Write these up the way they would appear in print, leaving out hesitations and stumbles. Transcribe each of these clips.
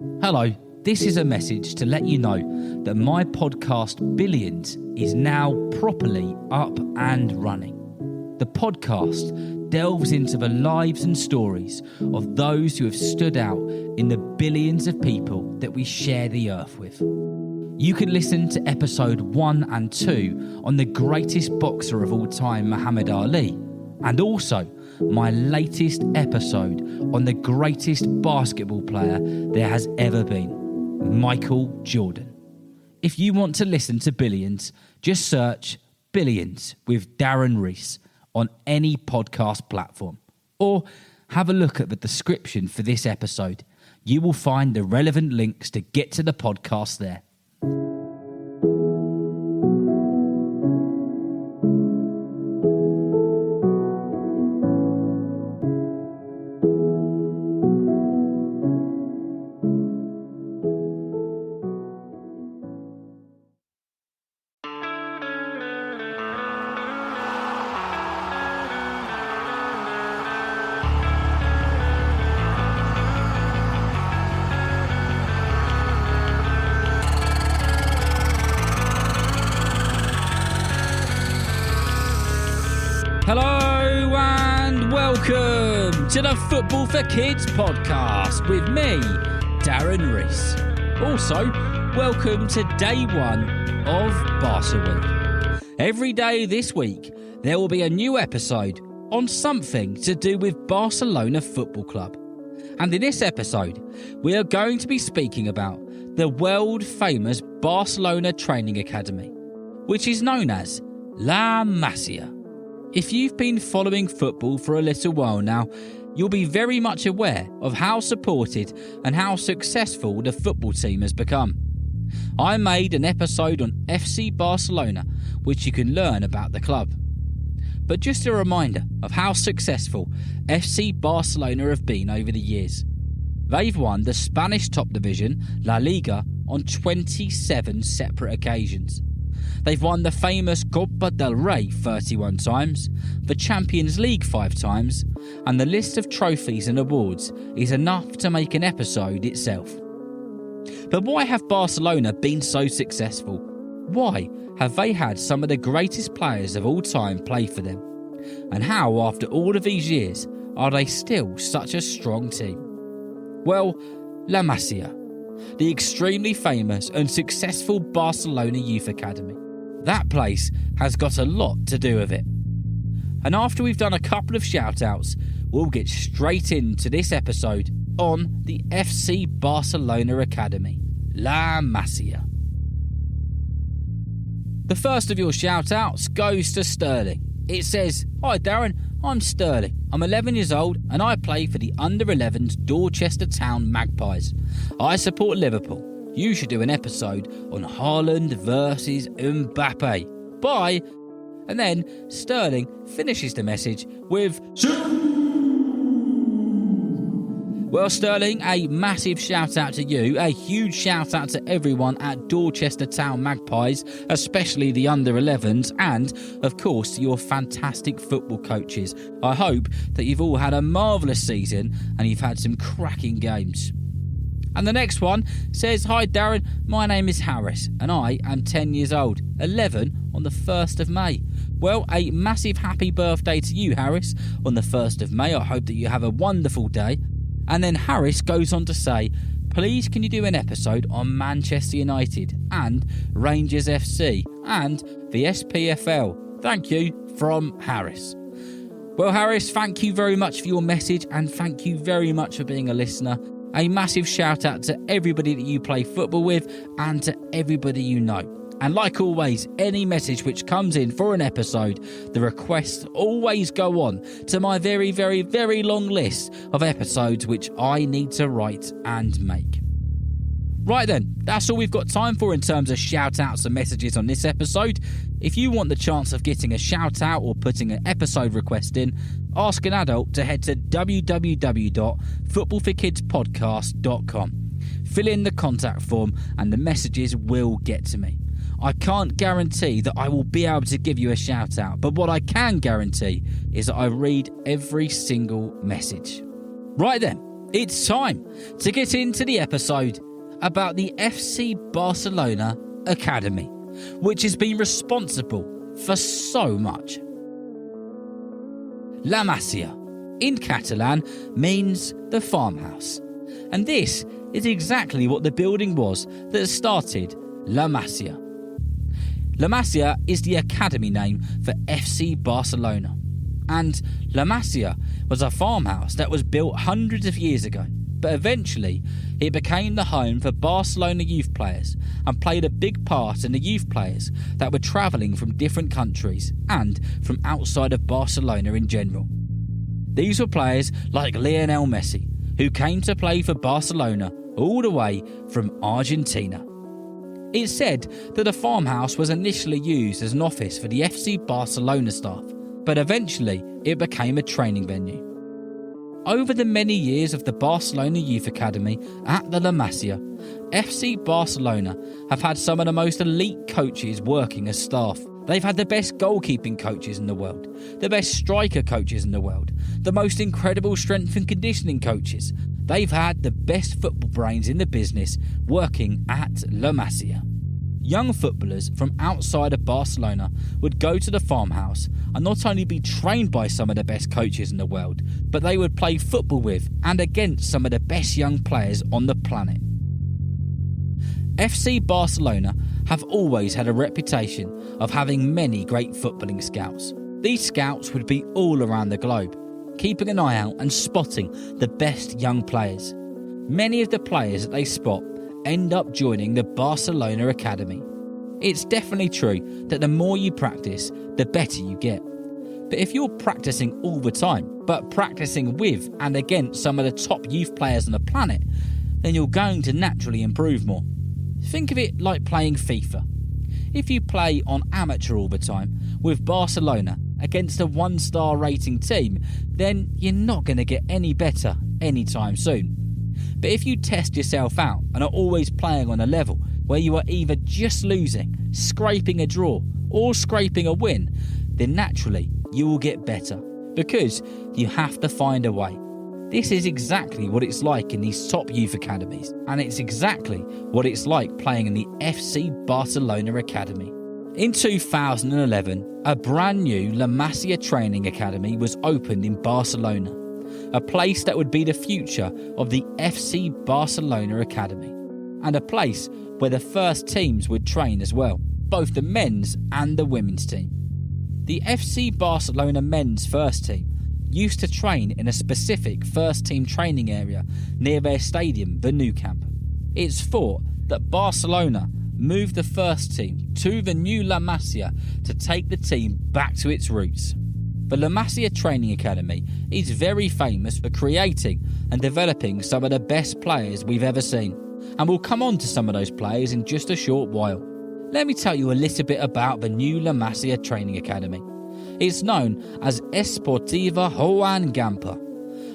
Hello, this is a message to let you know that my podcast Billions is now properly up and running. The podcast delves into the lives and stories of those who have stood out in the billions of people that we share the earth with. You can listen to episode 1 and 2 on the greatest boxer of all time, Muhammad Ali, and also my latest episode on the greatest basketball player there has ever been, Michael Jordan. If you want to listen to Billions, just search Billions with Darren Rees on any podcast platform, or have a look at the description for this episode. You will find the relevant links to get to the podcast there. Hello and welcome to the Football for Kids podcast with me, Darren Rees. Also, welcome to day 1 of Barca-Week. Every day this week, there will be a new episode on something to do with Barcelona Football Club. And in this episode, we are going to be speaking about the world-famous Barcelona Training Academy, which is known as La Masia. If you've been following football for a little while now, you'll be very much aware of how supported and how successful the football team has become. I made an episode on FC Barcelona, which you can learn about the club. But just a reminder of how successful FC Barcelona have been over the years. They've won the Spanish top division, La Liga, on 27 separate occasions. They've won the famous Copa del Rey 31 times, the Champions League 5 times, and the list of trophies and awards is enough to make an episode itself. But why have Barcelona been so successful? Why have they had some of the greatest players of all time play for them? And how, after all of these years, are they still such a strong team? Well, La Masia, the extremely famous and successful Barcelona Youth Academy. That place has got a lot to do with it. And after we've done a couple of shout-outs, we'll get straight into this episode on the FC Barcelona Academy, La Masia. The first of your shout-outs goes to Sterling. It says, "Hi Darren, I'm Sterling. I'm 11 years old and I play for the under-11s Dorchester Town Magpies. I support Liverpool. You should do an episode on Haaland versus Mbappe. Bye." And then Sterling finishes the message with, well, Sterling, a massive shout out to you, a huge shout out to everyone at Dorchester Town Magpies, especially the under-11s, and, of course, to your fantastic football coaches. I hope that you've all had a marvellous season and you've had some cracking games. And the next one says, "Hi Darren, my name is Harris and I am 10 years old, 11 on the 1st of May. Well, a massive happy birthday to you, Harris, on the 1st of May. I hope that you have a wonderful day." And then Harris goes on to say, "Please can you do an episode on Manchester United and Rangers FC and the SPFL? Thank you, from Harris." Well, Harris, thank you very much for your message and thank you very much for being a listener. A massive shout out to everybody that you play football with and to everybody you know. And like always, any message which comes in for an episode, the requests always go on to my very, very, very long list of episodes which I need to write and make. Right then, that's all we've got time for in terms of shout-outs and messages on this episode. If you want the chance of getting a shout-out or putting an episode request in, ask an adult to head to www.footballforkidspodcast.com. Fill in the contact form and the messages will get to me. I can't guarantee that I will be able to give you a shout-out, but what I can guarantee is that I read every single message. Right then, It's time to get into the episode about the FC Barcelona Academy, which has been responsible for so much. La Masia, in Catalan, means the farmhouse. And this is exactly what the building was that started La Masia. La Masia is the academy name for FC Barcelona. And La Masia was a farmhouse that was built hundreds of years ago, but eventually it became the home for Barcelona youth players and played a big part in the youth players that were travelling from different countries and from outside of Barcelona in general. These were players like Lionel Messi, who came to play for Barcelona all the way from Argentina. It's said that the farmhouse was initially used as an office for the FC Barcelona staff, but eventually it became a training venue. Over the many years of the Barcelona Youth Academy at the La Masia, FC Barcelona have had some of the most elite coaches working as staff. They've had the best goalkeeping coaches in the world, the best striker coaches in the world, the most incredible strength and conditioning coaches. They've had the best football brains in the business working at La Masia. Young footballers from outside of Barcelona would go to the farmhouse and not only be trained by some of the best coaches in the world, but they would play football with and against some of the best young players on the planet. FC Barcelona have always had a reputation of having many great footballing scouts. These scouts would be all around the globe, keeping an eye out and spotting the best young players. Many of the players that they spot end up joining the Barcelona Academy. It's definitely true that the more you practice, the better you get. But if you're practicing all the time, but practicing with and against some of the top youth players on the planet, then you're going to naturally improve more. Think of it like playing FIFA. If you play on amateur all the time with Barcelona against a 1-star rating team, then you're not going to get any better anytime soon. But if you test yourself out and are always playing on a level where you are either just losing, scraping a draw, or scraping a win, then naturally you will get better, because you have to find a way. This is exactly what it's like in these top youth academies, and it's exactly what it's like playing in the FC Barcelona Academy. In 2011, a brand new La Masia training academy was opened in Barcelona, a place that would be the future of the FC Barcelona Academy, and a place where the first teams would train as well, both the men's and the women's team. The FC Barcelona men's first team used to train in a specific first team training area near their stadium, the Nou Camp. It's thought that Barcelona moved the first team to the new La Masia to take the team back to its roots. The La Masia Training Academy is very famous for creating and developing some of the best players we've ever seen, and we'll come on to some of those players in just a short while. Let me tell you a little bit about the new La Masia Training Academy. It's known as Esportiva Joan Gamper,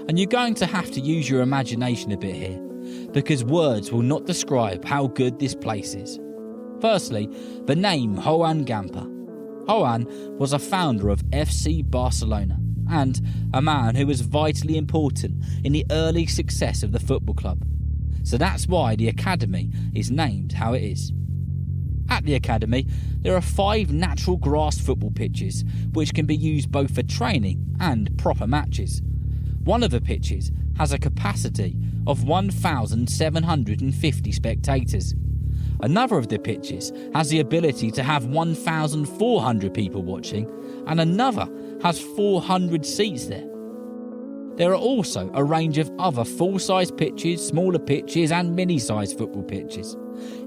and you're going to have to use your imagination a bit here, because words will not describe how good this place is. Firstly, the name Joan Gamper. Joan was a founder of FC Barcelona and a man who was vitally important in the early success of the football club. So that's why the academy is named how it is. At the academy, there are 5 natural grass football pitches which can be used both for training and proper matches. One of the pitches has a capacity of 1,750 spectators. Another of the pitches has the ability to have 1,400 people watching, and another has 400 seats there. There are also a range of other full-size pitches, smaller pitches and mini-size football pitches,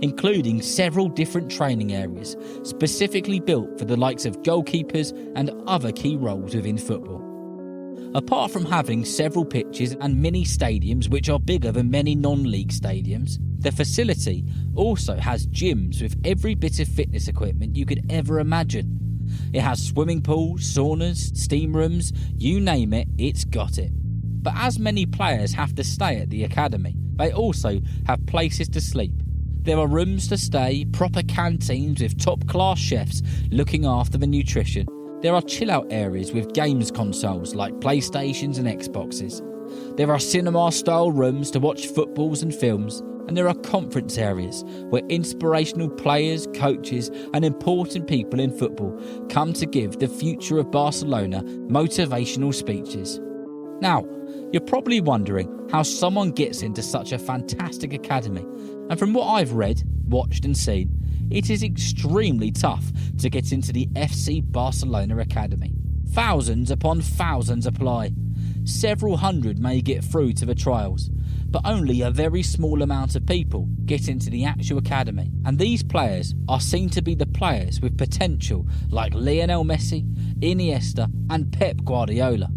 including several different training areas specifically built for the likes of goalkeepers and other key roles within football. Apart from having several pitches and mini stadiums which are bigger than many non-league stadiums, the facility also has gyms with every bit of fitness equipment you could ever imagine. It has swimming pools, saunas, steam rooms, you name it, it's got it. But as many players have to stay at the academy, they also have places to sleep. There are rooms to stay, proper canteens with top-class chefs looking after the nutrition. There are chill-out areas with games consoles like PlayStations and Xboxes. There are cinema-style rooms to watch footballs and films, and there are conference areas where inspirational players, coaches and important people in football come to give the future of Barcelona motivational speeches. Now, you're probably wondering how someone gets into such a fantastic academy, and from what I've read, watched and seen, it is extremely tough to get into the FC Barcelona Academy. Thousands upon thousands apply. Several hundred may get through to the trials, but only a very small amount of people get into the actual academy. And these players are seen to be the players with potential like Lionel Messi, Iniesta and Pep Guardiola.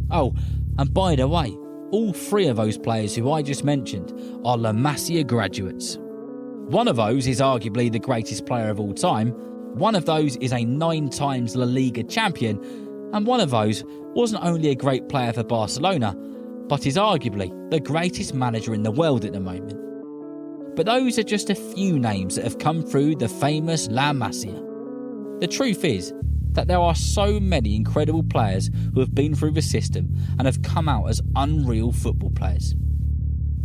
Oh, and by the way, all three of those players who I just mentioned are La Masia graduates. One of those is arguably the greatest player of all time, one of those is a 9 times La Liga champion, and one of those wasn't only a great player for Barcelona, but is arguably the greatest manager in the world at the moment. But those are just a few names that have come through the famous La Masia. The truth is that there are so many incredible players who have been through the system and have come out as unreal football players.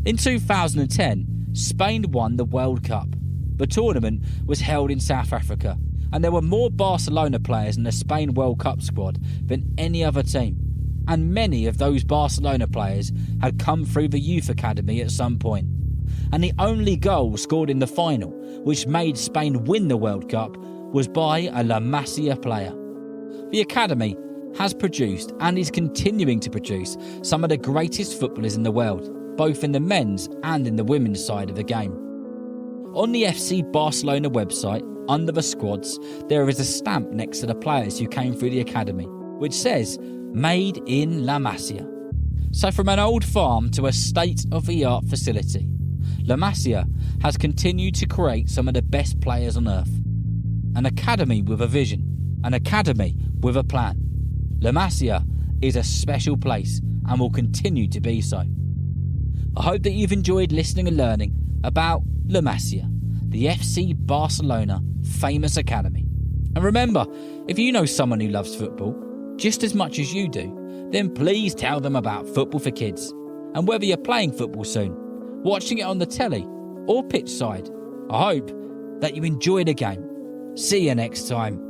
In 2010, Spain won the World Cup. The tournament was held in South Africa, and there were more Barcelona players in the Spain World Cup squad than any other team. And many of those Barcelona players had come through the youth academy at some point. And the only goal scored in the final, which made Spain win the World Cup, was by a La Masia player. The academy has produced and is continuing to produce some of the greatest footballers in the world, both in the men's and in the women's side of the game. On the FC Barcelona website, under the squads, there is a stamp next to the players who came through the academy, which says, Made in La Masia. So from an old farm to a state-of-the-art facility, La Masia has continued to create some of the best players on earth. An academy with a vision, an academy with a plan. La Masia is a special place and will continue to be so. I hope that you've enjoyed listening and learning about La Masia, the FC Barcelona famous academy. And remember, if you know someone who loves football just as much as you do, then please tell them about Football for Kids. And whether you're playing football soon, watching it on the telly or pitch side, I hope that you enjoy the game. See you next time.